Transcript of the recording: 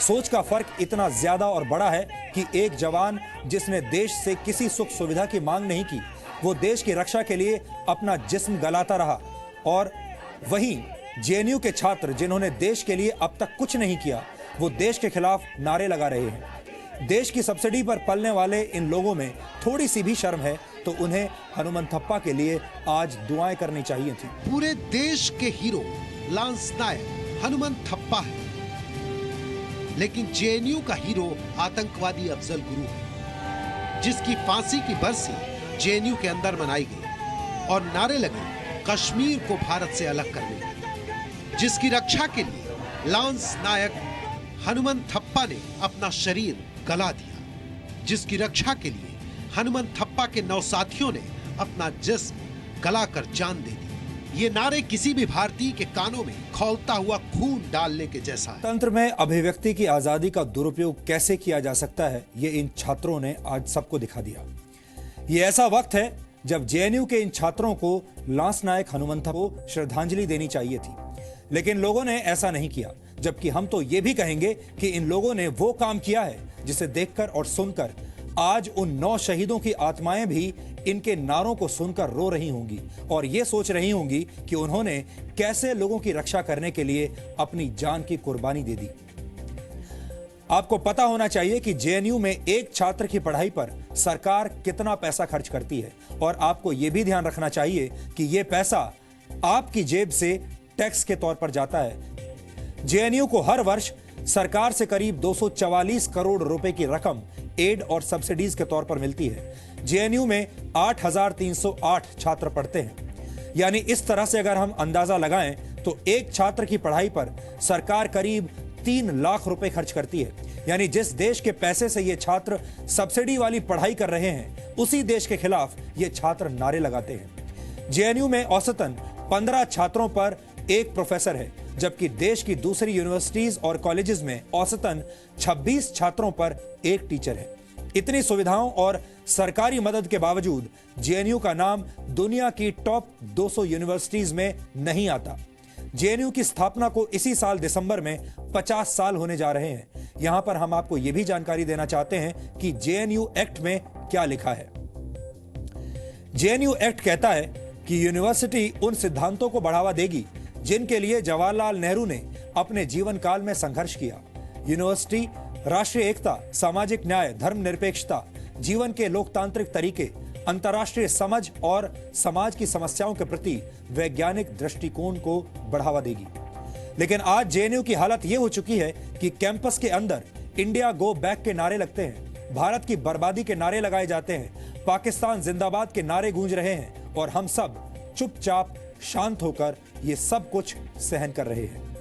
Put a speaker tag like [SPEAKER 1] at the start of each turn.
[SPEAKER 1] सोच का फर्क इतना ज्यादा और बड़ा है कि एक जवान जिसने देश से किसी सुख सुविधा की मांग नहीं की, वो देश की रक्षा के लिए अपना जिस्म गलाता रहा, और वहीं जेएनयू के छात्र जिन्होंने देश के लिए अब तक कुछ नहीं किया, वो देश के खिलाफ नारे लगा रहे हैं। देश की सब्सिडी पर पलने वाले इन लोगों में थोड़ी सी भी शर्म है तो उन्हें हनुमंथप्पा के लिए आज दुआएं करनी चाहिए थी।
[SPEAKER 2] पूरे देश के हीरो लांस नायक हनुमंथप्पा है, लेकिन जेएनयू का हीरो आतंकवादी अफजल गुरु है, जिसकी फांसी की बरसी जेएनयू के अंदर मनाई गई और नारे लगे कश्मीर को भारत से अलग करने के, जिसकी रक्षा के लिए लांस नायक हनुमंथप्पा ने अपना शरीर गला दिया, जिसकी रक्षा के लिए हनुमंथप्पा के नौसाथियों ने अपना जिस्म गलाकर जान दे दी। ये नारे किसी भी भारतीय के कानों में खौलता हुआ खून डालने के जैसा है।
[SPEAKER 1] तंत्र में अभिव्यक्ति की आजादी का दुरुपयोग कैसे किया जा सकता है, ये इन छात्रों ने आज सबको दिखा दिया। ये ऐसा वक्त है जब जेएनयू के इन छात्रों को लांस नायक हनुमंथप्पा को श्रद्धांजलि देनी चाहिए थी, लेकिन लोगों ने ऐसा नहीं किया। जबकि हम तो ये भी कहेंगे कि इन लोगों ने वो काम किया है जिसे देखकर और सुनकर आज उन 9 शहीदों की आत्माएं भी इनके नारों को सुनकर रो रही होंगी और ये सोच रही होंगी कि उन्होंने कैसे लोगों की रक्षा करने के लिए अपनी जान की कुर्बानी दे दी। आपको पता होना चाहिए कि जेएनयू में एक छात्र की पढ़ाई पर सरकार कितना पैसा खर्च करती है, और आपको यह भी ध्यान रखना चाहिए कि यह पैसा आपकी जेब से टैक्स के तौर पर जाता है। जेएनयू को हर वर्ष सरकार से करीब 244 करोड़ रुपए की रकम एड और सब्सिडीज के तौर पर मिलती है। जेएनयू में 8,308 छात्र पढ़ते हैं, यानी इस तरह से अगर हम अंदाजा लगाएं तो एक छात्र की पढ़ाई पर सरकार करीब 3 लाख रुपए खर्च करती है। यानी जिस देश के पैसे से ये छात्र सब्सिडी वाली पढ़ाई कर रहे हैं, उसी देश के खिलाफ ये छात्र नारे लगाते हैं। जेएनयू में औसतन 15 छात्रों पर एक प्रोफेसर है, जबकि देश की दूसरी यूनिवर्सिटीज और कॉलेजेस में औसतन 26 छात्रों पर एक टीचर है। इतनी सुविधाओं और सरकारी मदद के बावजूद जेएनयू का नाम दुनिया की टॉप 200 यूनिवर्सिटीज में नहीं आता। जेएनयू की स्थापना को इसी साल दिसंबर में 50 साल होने जा रहे हैं। यहां पर हम आपको यह भी जानकारी देना चाहते हैं कि जेएनयू एक्ट में क्या लिखा है। जेएनयू एक्ट कहता है कि यूनिवर्सिटी उन सिद्धांतों को बढ़ावा देगी जिनके लिए जवाहरलाल नेहरू ने अपने जीवन काल में संघर्ष किया। यूनिवर्सिटी राष्ट्रीय एकता, सामाजिक न्याय, धर्मनिरपेक्षता, जीवन के लोकतांत्रिक तरीके, अंतर्राष्ट्रीय समझ और समाज की समस्याओं के प्रति वैज्ञानिक दृष्टिकोण को बढ़ावा देगी। लेकिन आज जेएनयू की हालत यह हो चुकी है कि कैंपस के अंदर इंडिया गो बैक के नारे लगते हैं, भारत की बर्बादी के नारे लगाए जाते हैं, पाकिस्तान जिंदाबाद के नारे गूंज रहे हैं, और हम सब चुपचाप शांत होकर ये सब कुछ सहन कर रहे हैं।